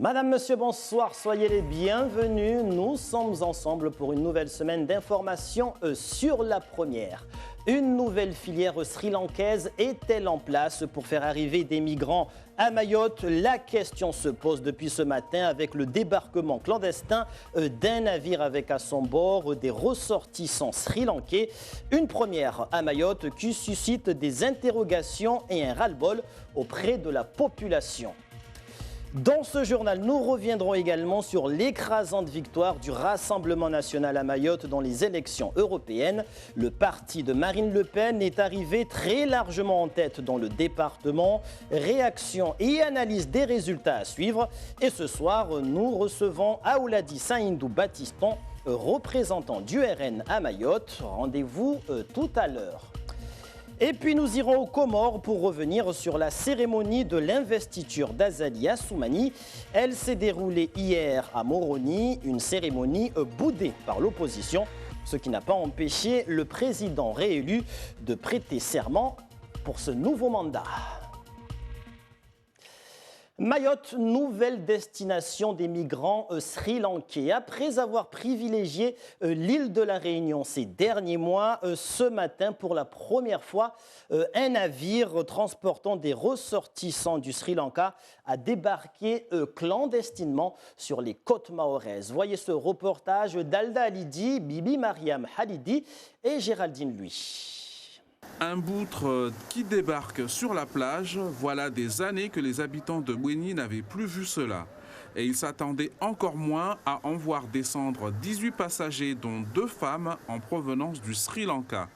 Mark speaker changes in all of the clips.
Speaker 1: Madame, Monsieur, bonsoir, soyez les bienvenus. Nous sommes ensemble pour une nouvelle semaine d'informations sur la première. Une nouvelle filière sri-lankaise est-elle en place pour faire arriver des migrants à Mayotte? La question se pose depuis ce matin avec le débarquement clandestin d'un navire avec à son bord des ressortissants sri-lankais. Une première à Mayotte qui suscite des interrogations et un ras-le-bol auprès de la population. Dans ce journal, nous reviendrons également sur l'écrasante victoire du Rassemblement national à Mayotte dans les élections européennes. Le parti de Marine Le Pen est arrivé très largement en tête dans le département. Réaction et analyse des résultats à suivre. Et ce soir, nous recevons Aouladi Saïndou Battiston, représentant du RN à Mayotte. Rendez-vous tout à l'heure. Et puis nous irons aux Comores pour revenir sur la cérémonie de l'investiture d'Azali Assoumani. Elle s'est déroulée hier à Moroni, une cérémonie boudée par l'opposition, ce qui n'a pas empêché le président réélu de prêter serment pour ce nouveau mandat. Mayotte, nouvelle destination des migrants sri-lankais. Après avoir privilégié l'île de la Réunion ces derniers mois, ce matin, pour la première fois, un navire transportant des ressortissants du Sri Lanka a débarqué clandestinement sur les côtes mahoraises. Voyez ce reportage d'Alda Halidi, Bibi Mariam Halidi et Géraldine Lui.
Speaker 2: Un boutre qui débarque sur la plage, voilà des années que les habitants de Bweni n'avaient plus vu cela. Et ils s'attendaient encore moins à en voir descendre 18 passagers, dont 2 femmes en provenance du Sri Lanka.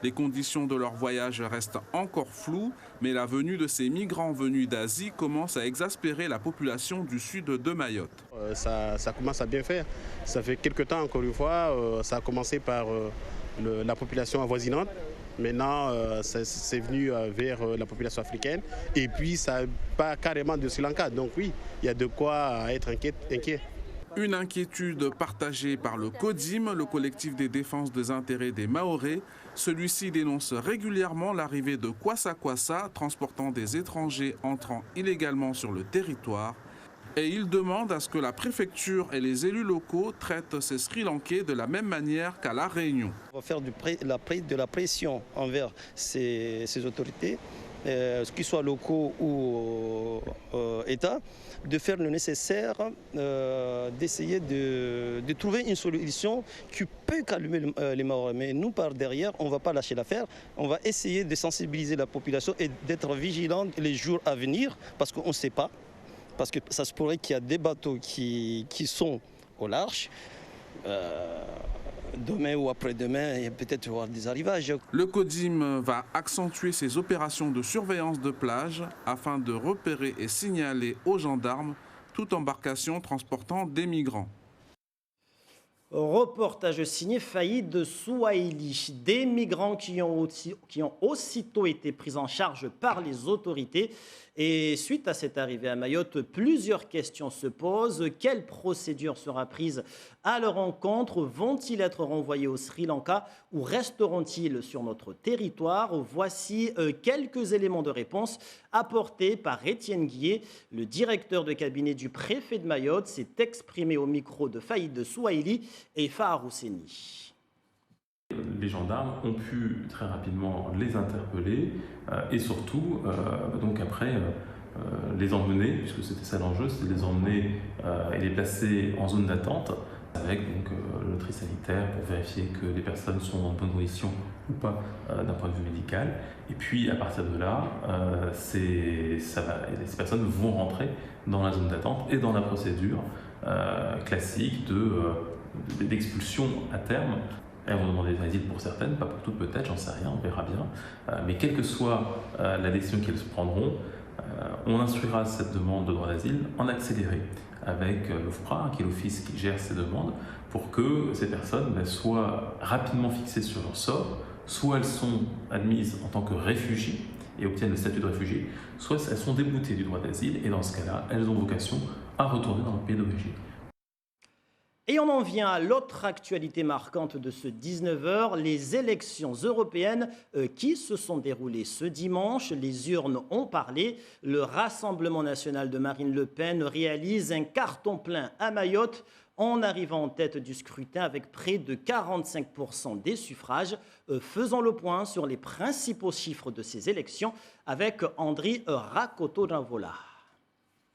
Speaker 2: Les conditions de leur voyage restent encore floues, mais la venue de ces migrants venus d'Asie commence à exaspérer la population du sud de Mayotte.
Speaker 3: Ça commence à bien faire. Ça fait quelques temps, encore une fois, ça a commencé par la population avoisinante. Maintenant, c'est venu vers la population africaine et puis ça part carrément de Sri Lanka. Donc oui, il y a de quoi être inquiet.
Speaker 2: Une inquiétude partagée par le CODIM, le collectif des défenses des intérêts des Mahorais. Celui-ci dénonce régulièrement l'arrivée de Kwassa Kwassa, transportant des étrangers entrant illégalement sur le territoire. Et il demande à ce que la préfecture et les élus locaux traitent ces Sri Lankais de la même manière qu'à La Réunion.
Speaker 4: On va faire de la pression envers ces autorités, qu'ils soient locaux ou État, de faire le nécessaire, d'essayer de trouver une solution qui peut calmer les Mahorais. Mais nous, par derrière, on ne va pas lâcher l'affaire. On va essayer de sensibiliser la population et d'être vigilant les jours à venir, parce qu'on ne sait pas. Parce que ça se pourrait qu'il y a des bateaux qui sont au large. Demain ou après-demain, il y a peut-être des arrivages.
Speaker 2: Le CODIM va accentuer ses opérations de surveillance de plage afin de repérer et signaler aux gendarmes toute embarcation transportant des migrants.
Speaker 1: Reportage signé Faïd Souaili. Des migrants qui ont aussitôt été pris en charge par les autorités. Et suite à cette arrivée à Mayotte, plusieurs questions se posent. Quelle procédure sera prise à leur encontre? Vont-ils être renvoyés au Sri Lanka ou resteront-ils sur notre territoire? Voici quelques éléments de réponse apportés par Étienne Guillet. Le directeur de cabinet du préfet de Mayotte s'est exprimé au micro de Faïd Souaili et Fahar Housseni.
Speaker 5: Les gendarmes ont pu très rapidement les interpeller et surtout, donc après, les emmener, puisque c'était ça l'enjeu, c'était les emmener et les placer en zone d'attente avec donc, le tri sanitaire pour vérifier que les personnes sont en bonne condition ou pas d'un point de vue médical. Et puis à partir de là, ces personnes vont rentrer dans la zone d'attente et dans la procédure classique d'expulsion à terme. Elles vont demander l'asile pour certaines, pas pour toutes peut-être, j'en sais rien, on verra bien. Mais quelle que soit la décision qu'elles prendront, on instruira cette demande de droit d'asile en accéléré avec l'OFPRA, qui est l'office qui gère ces demandes, pour que ces personnes soient rapidement fixées sur leur sort, soit elles sont admises en tant que réfugiés et obtiennent le statut de réfugié, soit elles sont déboutées du droit d'asile et dans ce cas-là, elles ont vocation à retourner dans leur pays d'origine.
Speaker 1: Et on en vient à l'autre actualité marquante de ce 19h, les élections européennes qui se sont déroulées ce dimanche. Les urnes ont parlé. Le Rassemblement national de Marine Le Pen réalise un carton plein à Mayotte en arrivant en tête du scrutin avec près de 45% des suffrages. Faisons le point sur les principaux chiffres de ces élections avec Andri Rakoto-Janvola.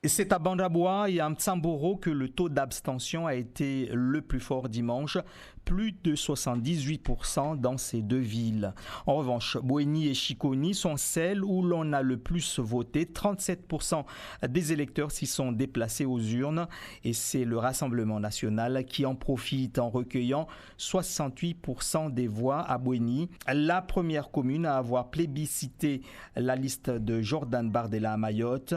Speaker 6: C'est à Bandaboua et à Mtsamboro que le taux d'abstention a été le plus fort dimanche, plus de 78% dans ces deux villes. En revanche, Bouéni et Chikoni sont celles où l'on a le plus voté. 37% des électeurs s'y sont déplacés aux urnes et c'est le Rassemblement national qui en profite en recueillant 68% des voix à Bouéni. La première commune à avoir plébiscité la liste de Jordan Bardella à Mayotte.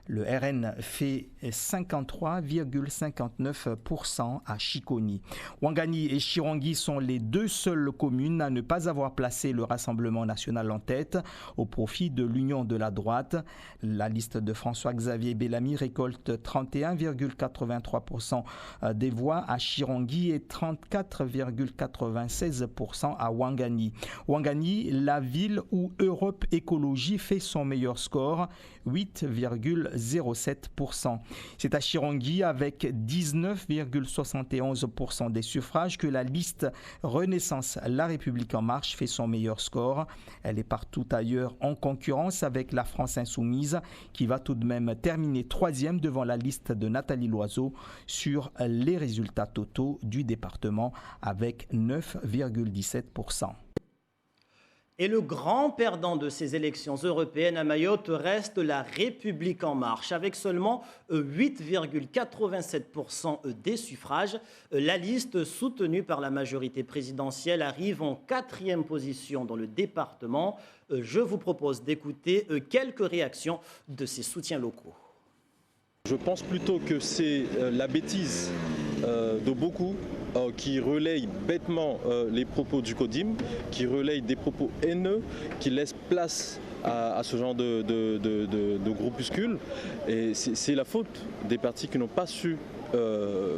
Speaker 6: Le RN fait 53,59% à Chikoni. Ouangani et Chirangui sont les deux seules communes à ne pas avoir placé le Rassemblement national en tête au profit de l'Union de la droite. La liste de François-Xavier Bellamy récolte 31,83% des voix à Chirangui et 34,96% à Ouangani. Ouangani, la ville où Europe Écologie fait son meilleur score, 8,07%. C'est à Chirangui avec 19,71% des suffrages que la liste Renaissance La République en marche fait son meilleur score. Elle est partout ailleurs en concurrence avec la France Insoumise qui va tout de même terminer troisième devant la liste de Nathalie Loiseau sur les résultats totaux du département avec 9,17%.
Speaker 1: Et le grand perdant de ces élections européennes à Mayotte reste la République en marche, avec seulement 8,87% des suffrages. La liste soutenue par la majorité présidentielle arrive en 4e position dans le département. Je vous propose d'écouter quelques réactions de ces soutiens locaux.
Speaker 7: Je pense plutôt que c'est la bêtise de beaucoup qui relayent bêtement les propos du CODIM, qui relayent des propos haineux, qui laissent place à ce genre de groupuscules. Et c'est la faute des partis qui n'ont pas su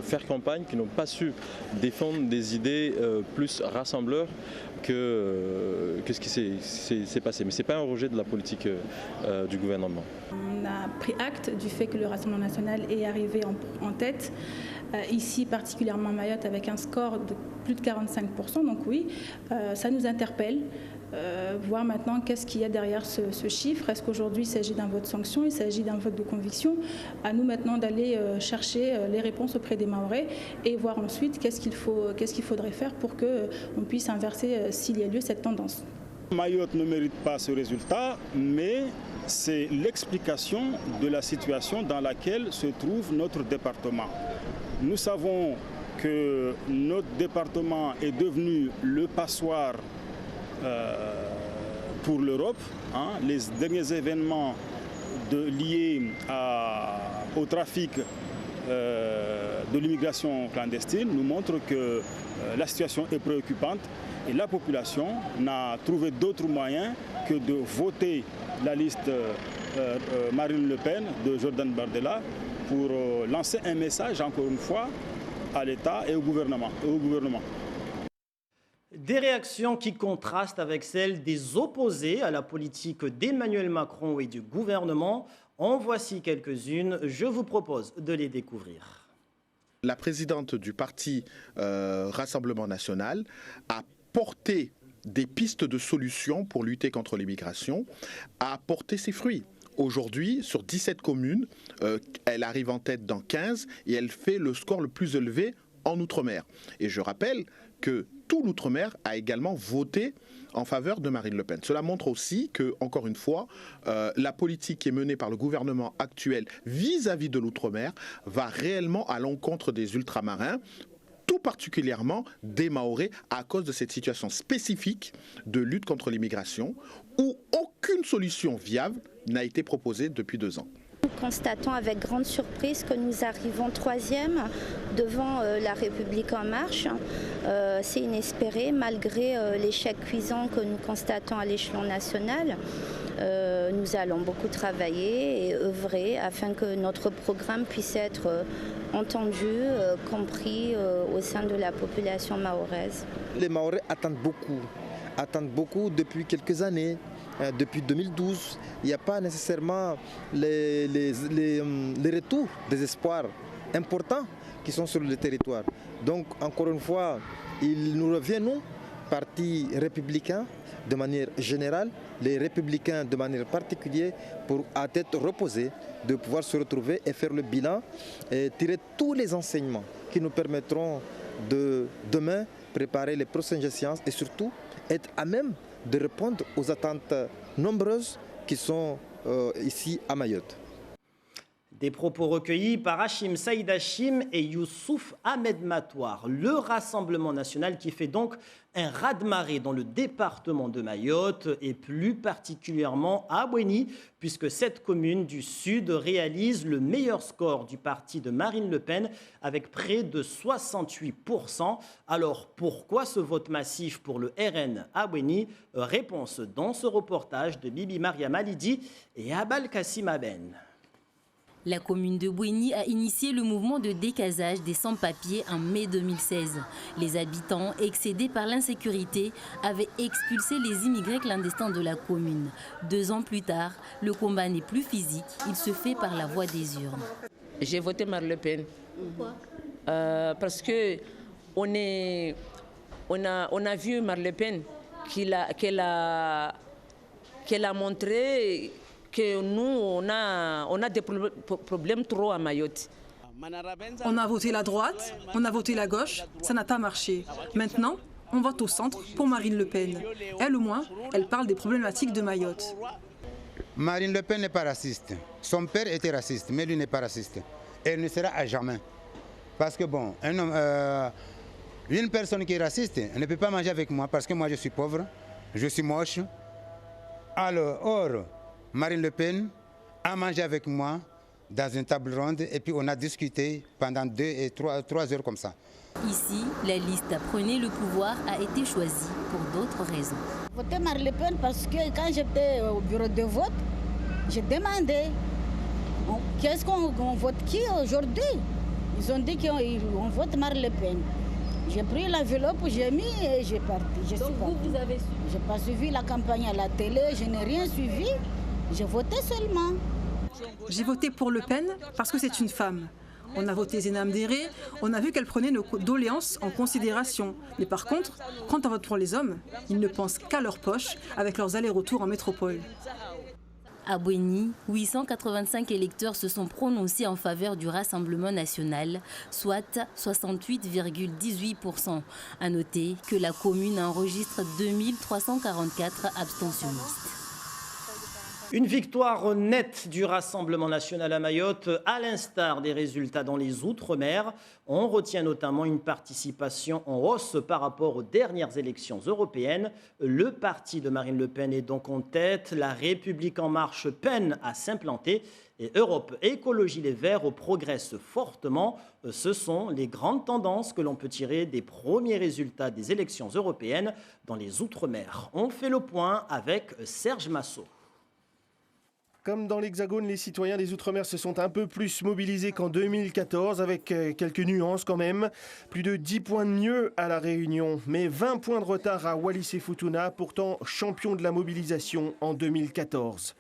Speaker 7: faire campagne, qui n'ont pas su défendre des idées plus rassembleurs que ce qui s'est passé. Mais ce n'est pas un rejet de la politique du gouvernement.
Speaker 8: On a pris acte du fait que le Rassemblement national est arrivé en tête, ici particulièrement à Mayotte avec un score de plus de 45%. Donc oui, ça nous interpelle. Voir maintenant qu'est-ce qu'il y a derrière ce chiffre. Est-ce qu'aujourd'hui il s'agit d'un vote sanction, il s'agit d'un vote de conviction? À nous maintenant d'aller chercher les réponses auprès des Mahorais et voir ensuite qu'est-ce qu'il faudrait faire pour qu'on puisse inverser s'il y a lieu cette tendance.
Speaker 9: Mayotte ne mérite pas ce résultat, mais c'est l'explication de la situation dans laquelle se trouve notre département. Nous savons que notre département est devenu le passoire pour l'Europe. Les derniers événements liés au trafic de l'immigration clandestine nous montrent que la situation est préoccupante et la population n'a trouvé d'autre moyen que de voter la liste Marine Le Pen de Jordan Bardella pour lancer un message, encore une fois, à l'État et au gouvernement.
Speaker 1: Des réactions qui contrastent avec celles des opposés à la politique d'Emmanuel Macron et du gouvernement. En voici quelques-unes, je vous propose de les découvrir.
Speaker 10: La présidente du parti Rassemblement national a porté des pistes de solutions pour lutter contre l'immigration, a porté ses fruits. Aujourd'hui, sur 17 communes, elle arrive en tête dans 15 et elle fait le score le plus élevé en Outre-mer. Et je rappelle que tout l'Outre-mer a également voté en faveur de Marine Le Pen. Cela montre aussi que, encore une fois, la politique qui est menée par le gouvernement actuel vis-à-vis de l'Outre-mer va réellement à l'encontre des ultramarins, tout particulièrement des Mahorais, à cause de cette situation spécifique de lutte contre l'immigration, où aucune solution viable n'a été proposée depuis 2 ans.
Speaker 11: constatons avec grande surprise que nous arrivons 3e devant La République En Marche. C'est inespéré malgré l'échec cuisant que nous constatons à l'échelon national. Nous allons beaucoup travailler et œuvrer afin que notre programme puisse être entendu, compris au sein de la population mahoraise.
Speaker 12: Les Mahorais attendent beaucoup depuis quelques années. Depuis 2012, il n'y a pas nécessairement les retours des espoirs importants qui sont sur le territoire. Donc, encore une fois, il nous revient, nous, partis républicains, de manière générale, les républicains de manière particulière, pour à tête reposée, de pouvoir se retrouver et faire le bilan et tirer tous les enseignements qui nous permettront de demain préparer les prochaines échéances et surtout être à même de répondre aux attentes nombreuses qui sont ici à Mayotte.
Speaker 1: Des propos recueillis par Hachim Saïd Hachim et Youssouf Ahmed Matouar. Le Rassemblement national qui fait donc un raz-de-marée dans le département de Mayotte et plus particulièrement à Bouéni, puisque cette commune du Sud réalise le meilleur score du parti de Marine Le Pen avec près de 68%. Alors pourquoi ce vote massif pour le RN à Bouéni? Réponse dans ce reportage de Bibi Maria Malidi et Abal Kassim Aben.
Speaker 13: La commune de Bouéni a initié le mouvement de décasage des sans-papiers en mai 2016. Les habitants, excédés par l'insécurité, avaient expulsé les immigrés clandestins de la commune. 2 ans plus tard, le combat n'est plus physique, il se fait par la voie des urnes.
Speaker 14: J'ai voté Marine Le Pen.
Speaker 13: Pourquoi?
Speaker 14: Parce que on a vu Marine Le Pen qu'elle a montré que nous, on a des problèmes trop à Mayotte.
Speaker 15: On a voté la droite, on a voté la gauche, ça n'a pas marché. Maintenant, on vote au centre pour Marine Le Pen. Elle, au moins, elle parle des problématiques de Mayotte.
Speaker 16: Marine Le Pen n'est pas raciste. Son père était raciste, mais lui n'est pas raciste. Et elle ne sera à jamais. Parce que bon, une personne qui est raciste, elle ne peut pas manger avec moi parce que moi je suis pauvre, je suis moche. Alors, or, Marine Le Pen a mangé avec moi dans une table ronde et puis on a discuté pendant 2 et 3 heures comme ça.
Speaker 13: Ici, la liste Prenez le pouvoir a été choisie pour d'autres raisons.
Speaker 17: J'ai voté Marine Le Pen parce que quand j'étais au bureau de vote, j'ai demandé qu'est-ce qu'on vote qui aujourd'hui. Ils ont dit qu'on vote Marine Le Pen. J'ai pris l'enveloppe, j'ai mis et j'ai parti.
Speaker 13: Donc vous avez suivi?
Speaker 17: Je n'ai pas suivi la campagne à la télé, je n'ai rien suivi. J'ai voté seulement.
Speaker 15: J'ai voté pour Le Pen parce que c'est une femme. On a voté Zénam Déré, on a vu qu'elle prenait nos doléances en considération. Mais par contre, quand on vote pour les hommes, ils ne pensent qu'à leur poche avec leurs allers-retours en métropole.
Speaker 13: À Bouéni, 885 électeurs se sont prononcés en faveur du Rassemblement national, soit 68,18%. À noter que la commune enregistre 2344 abstentionnistes.
Speaker 1: Une victoire nette du Rassemblement national à Mayotte, à l'instar des résultats dans les Outre-mer. On retient notamment une participation en hausse par rapport aux dernières élections européennes. Le parti de Marine Le Pen est donc en tête. La République En Marche peine à s'implanter. Et Europe Écologie Les Verts progresse fortement. Ce sont les grandes tendances que l'on peut tirer des premiers résultats des élections européennes dans les Outre-mer. On fait le point avec Serge Massot.
Speaker 18: Comme dans l'Hexagone, les citoyens des Outre-mer se sont un peu plus mobilisés qu'en 2014, avec quelques nuances quand même. Plus de 10 points de mieux à La Réunion, mais 20 points de retard à Wallis et Futuna, pourtant champion de la mobilisation en 2014.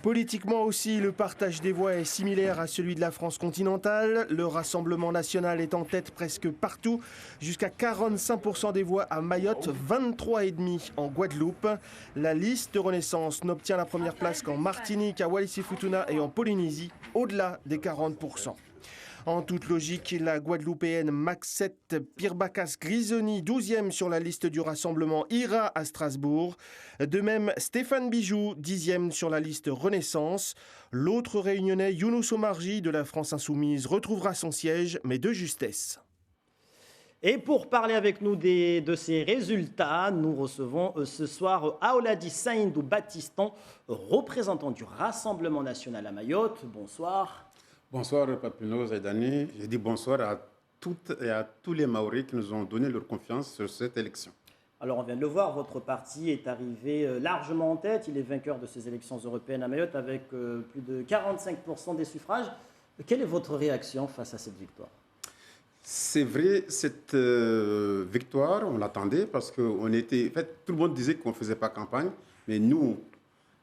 Speaker 18: Politiquement aussi, le partage des voix est similaire à celui de la France continentale. Le Rassemblement national est en tête presque partout, jusqu'à 45% des voix à Mayotte, 23,5% en Guadeloupe. La liste de Renaissance n'obtient la première place qu'en Martinique, à Wallis et Futuna et en Polynésie, au-delà des 40%. En toute logique, la Guadeloupéenne Maxette Pirbacas-Grisoni, 12e sur la liste du Rassemblement, ira à Strasbourg. De même, Stéphane Bijoux, 10e sur la liste Renaissance. L'autre réunionnais, Younous Omarji de la France Insoumise, retrouvera son siège, mais de justesse.
Speaker 1: Et pour parler avec nous de ces résultats, nous recevons ce soir Aoladi Saïndou Battiston, représentant du Rassemblement national à Mayotte. Bonsoir.
Speaker 19: Bonsoir Papineau Zaidani. Je dis bonsoir à toutes et à tous les Maoris qui nous ont donné leur confiance sur cette élection.
Speaker 1: Alors on vient de le voir, votre parti est arrivé largement en tête. Il est vainqueur de ces élections européennes à Mayotte avec plus de 45% des suffrages. Quelle est votre réaction face à cette victoire ?
Speaker 19: C'est vrai, cette victoire, on l'attendait parce que tout le monde disait qu'on ne faisait pas campagne, mais nous,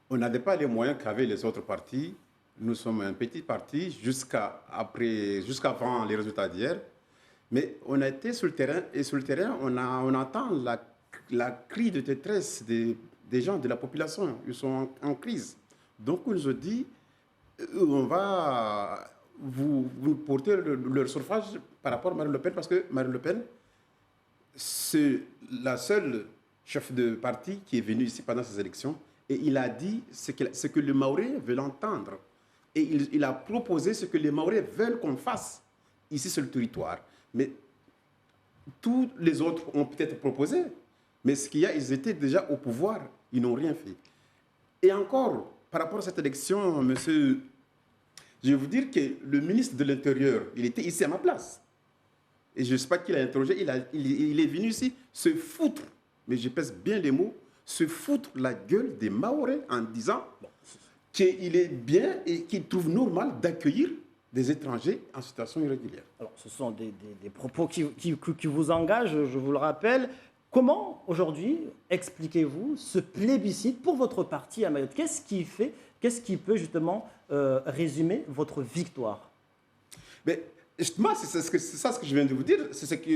Speaker 19: on n'avait pas les moyens qu'avaient les autres partis. Nous sommes un petit parti jusqu'avant les résultats d'hier. Mais on a été sur le terrain et sur le terrain, on entend la cri de détresse des gens, de la population. Ils sont en crise. Donc on nous a dit, on va vous porter leur suffrage par rapport à Marine Le Pen, parce que Marine Le Pen, c'est la seule chef de parti qui est venue ici pendant ces élections et il a dit ce que les Maoris veulent entendre. Et il a proposé ce que les Maoris veulent qu'on fasse ici sur le territoire. Mais tous les autres ont peut-être proposé, mais ce qu'il y a, ils étaient déjà au pouvoir, ils n'ont rien fait. Et encore, par rapport à cette élection, monsieur, je vais vous dire que le ministre de l'Intérieur, il était ici à ma place. Et je ne sais pas qui l'a interrogé, il est venu ici se foutre, mais je pèse bien les mots, se foutre la gueule des Mahorais en disant qu'il est bien et qu'il trouve normal d'accueillir des étrangers en situation irrégulière.
Speaker 1: Alors, ce sont des propos qui vous engagent, je vous le rappelle. Comment, aujourd'hui, expliquez-vous ce plébiscite pour votre parti à Mayotte ? Qu'est-ce qui peut justement résumer votre victoire ?
Speaker 19: Mais justement, c'est ça ce que je viens de vous dire. C'est que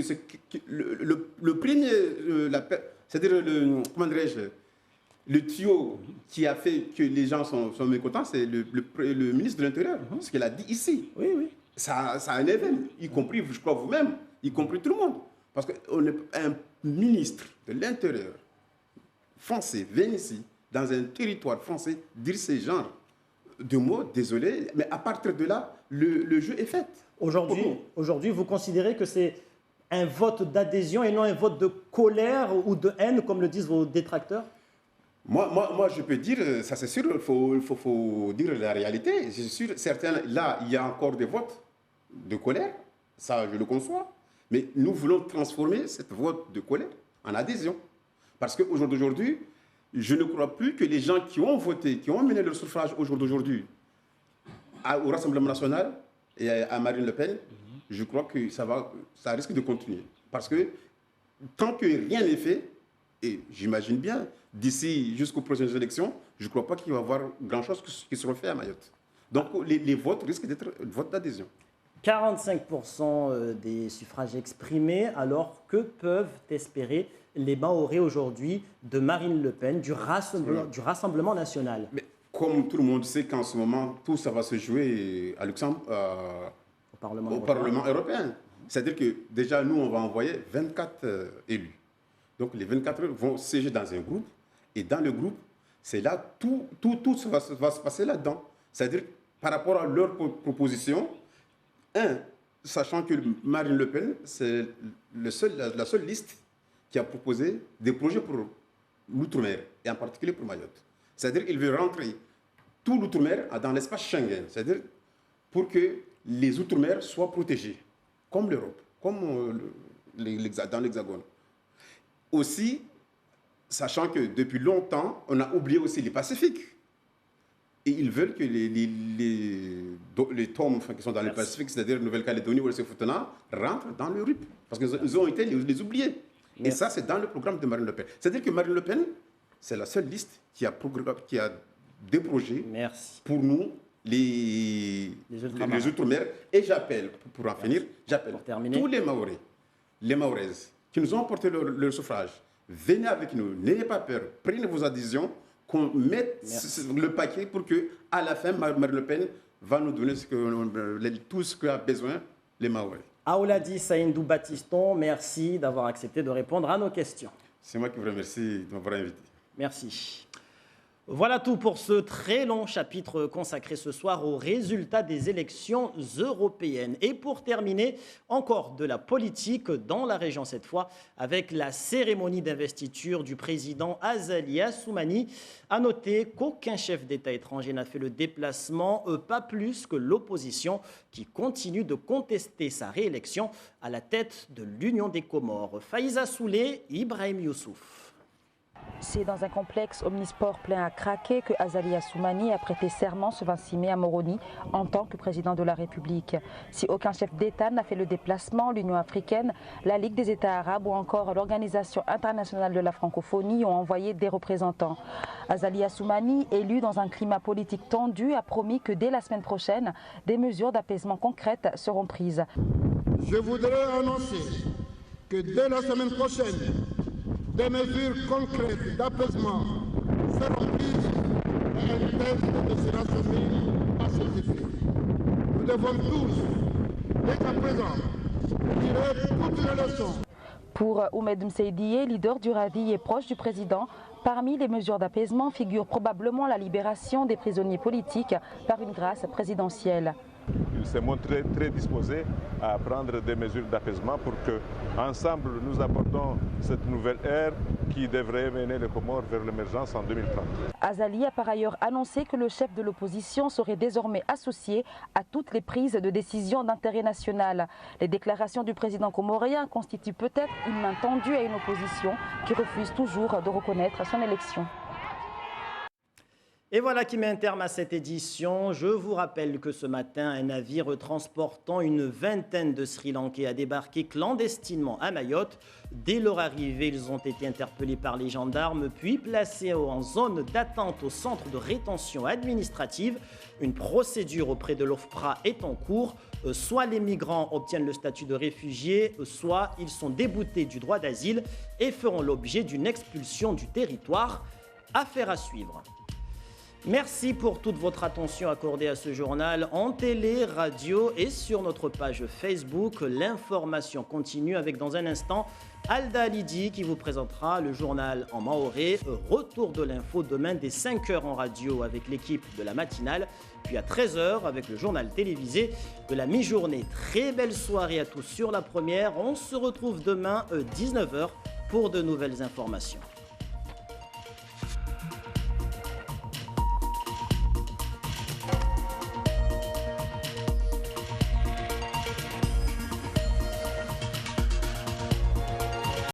Speaker 19: le premier, c'est-à-dire comment dirais-je, le tuyau qui a fait que les gens sont mécontents, c'est le ministre de l'Intérieur, ce qu'il a dit ici.
Speaker 1: Oui, oui.
Speaker 19: Ça a un événement, y compris, je crois, vous-même, y compris tout le monde. Parce qu'un ministre de l'Intérieur français vient ici, dans un territoire français, dire ces genres de mots, désolé, mais à partir de là, le jeu est fait.
Speaker 1: Aujourd'hui, vous considérez que c'est un vote d'adhésion et non un vote de colère ou de haine, comme le disent vos détracteurs ?
Speaker 19: Moi, je peux dire, ça c'est sûr, il faut dire la réalité. Je suis sûr, certains, là, il y a encore des votes de colère, ça je le conçois, mais nous voulons transformer cette vote de colère en adhésion. Parce qu'au jour d'aujourd'hui, je ne crois plus que les gens qui ont voté, qui ont mené leur suffrage au jour d'aujourd'hui au Rassemblement national et à Marine Le Pen, je crois que ça risque de continuer. Parce que tant que rien n'est fait, et j'imagine bien, d'ici jusqu'aux prochaines élections, je ne crois pas qu'il va y avoir grand-chose qui sera fait à Mayotte. Donc les votes risquent d'être votes d'adhésion.
Speaker 1: 45% des suffrages exprimés, alors que peuvent espérer les Mahorais aujourd'hui de Marine Le Pen, du Rassemblement national?
Speaker 19: Mais comme tout le monde sait qu'en ce moment, tout ça va se jouer à Luxembourg, au Parlement européen. C'est-à-dire que déjà, nous, on va envoyer 24 élus. Donc les 24 vont siéger dans un groupe, et dans le groupe, c'est là, tout va se passer là-dedans. C'est-à-dire, par rapport à leurs propositions, sachant que Marine Le Pen, c'est la seule liste qui a proposé des projets pour l'outre-mer, et en particulier pour Mayotte. C'est-à-dire qu'il veut rentrer tout l'outre-mer dans l'espace Schengen, c'est-à-dire pour que les outre-mer soient protégés, comme l'Europe, comme dans l'Hexagone. Aussi, sachant que depuis longtemps, on a oublié aussi les Pacifiques. Et ils veulent que les tomes qui sont dans le Pacifique, c'est-à-dire Nouvelle-Calédonie ou le Futuna, rentrent dans le RUP. Parce qu'ils ont été les oubliés. Et ça, c'est dans le programme de Marine Le Pen. C'est-à-dire que Marine Le Pen, c'est la seule liste qui a des projets pour nous, les Outre-mer. Et j'appelle, pour en finir, j'appelle tous les Mahorais, les Mahoraises, qui nous ont apporté leur suffrage. Venez avec nous, n'ayez pas peur, prenez vos adhésions, qu'on mette le paquet pour que, à la fin, Marine Le Pen va nous donner tout ce qu'a besoin les Mahorais.
Speaker 1: Aoladi Saïndou Battiston, merci d'avoir accepté de répondre à nos questions.
Speaker 19: C'est moi qui vous remercie de m'avoir invité.
Speaker 1: Merci. Voilà tout pour ce très long chapitre consacré ce soir aux résultats des élections européennes. Et pour terminer, encore de la politique dans la région cette fois, avec la cérémonie d'investiture du président Azali Assoumani. À noter qu'aucun chef d'État étranger n'a fait le déplacement, pas plus que l'opposition qui continue de contester sa réélection à la tête de l'Union des Comores. Faïza Soulé, Ibrahim Youssouf.
Speaker 20: C'est dans un complexe omnisport plein à craquer que Azali Assoumani a prêté serment ce 26 mai à Moroni en tant que président de la République. Si aucun chef d'État n'a fait le déplacement, l'Union africaine, la Ligue des États arabes ou encore l'Organisation internationale de la francophonie ont envoyé des représentants. Azali Assoumani, élu dans un climat politique tendu, a promis que dès la semaine prochaine, des mesures d'apaisement concrètes seront prises.
Speaker 21: Je voudrais annoncer que dès la semaine prochaine, des mesures concrètes d'apaisement seront prises et un texte sera soumis à cet effet. Nous devons tous, dès à présent, tirer toutes les leçons.
Speaker 20: Pour Oumed Mseidié, leader du Radi et proche du président, parmi les mesures d'apaisement figure probablement la libération des prisonniers politiques par une grâce présidentielle.
Speaker 22: Il s'est montré très disposé à prendre des mesures d'apaisement pour que, ensemble, nous abordons cette nouvelle ère qui devrait mener les Comores vers l'émergence en 2030.
Speaker 20: Azali a par ailleurs annoncé que le chef de l'opposition serait désormais associé à toutes les prises de décision d'intérêt national. Les déclarations du président comorien constituent peut-être une main tendue à une opposition qui refuse toujours de reconnaître son élection.
Speaker 1: Et voilà qui met un terme à cette édition. Je vous rappelle que ce matin, un navire transportant une vingtaine de Sri Lankais a débarqué clandestinement à Mayotte. Dès leur arrivée, ils ont été interpellés par les gendarmes, puis placés en zone d'attente au centre de rétention administrative. Une procédure auprès de l'OFPRA est en cours. Soit les migrants obtiennent le statut de réfugiés, soit ils sont déboutés du droit d'asile et feront l'objet d'une expulsion du territoire. Affaire à suivre. Merci pour toute votre attention accordée à ce journal en télé, radio et sur notre page Facebook. L'information continue avec dans un instant Alda Alidi qui vous présentera le journal en maoré. Retour de l'info demain dès 5h en radio avec l'équipe de la matinale. Puis à 13h avec le journal télévisé de la mi-journée. Très belle soirée à tous sur la première. On se retrouve demain 19h pour de nouvelles informations.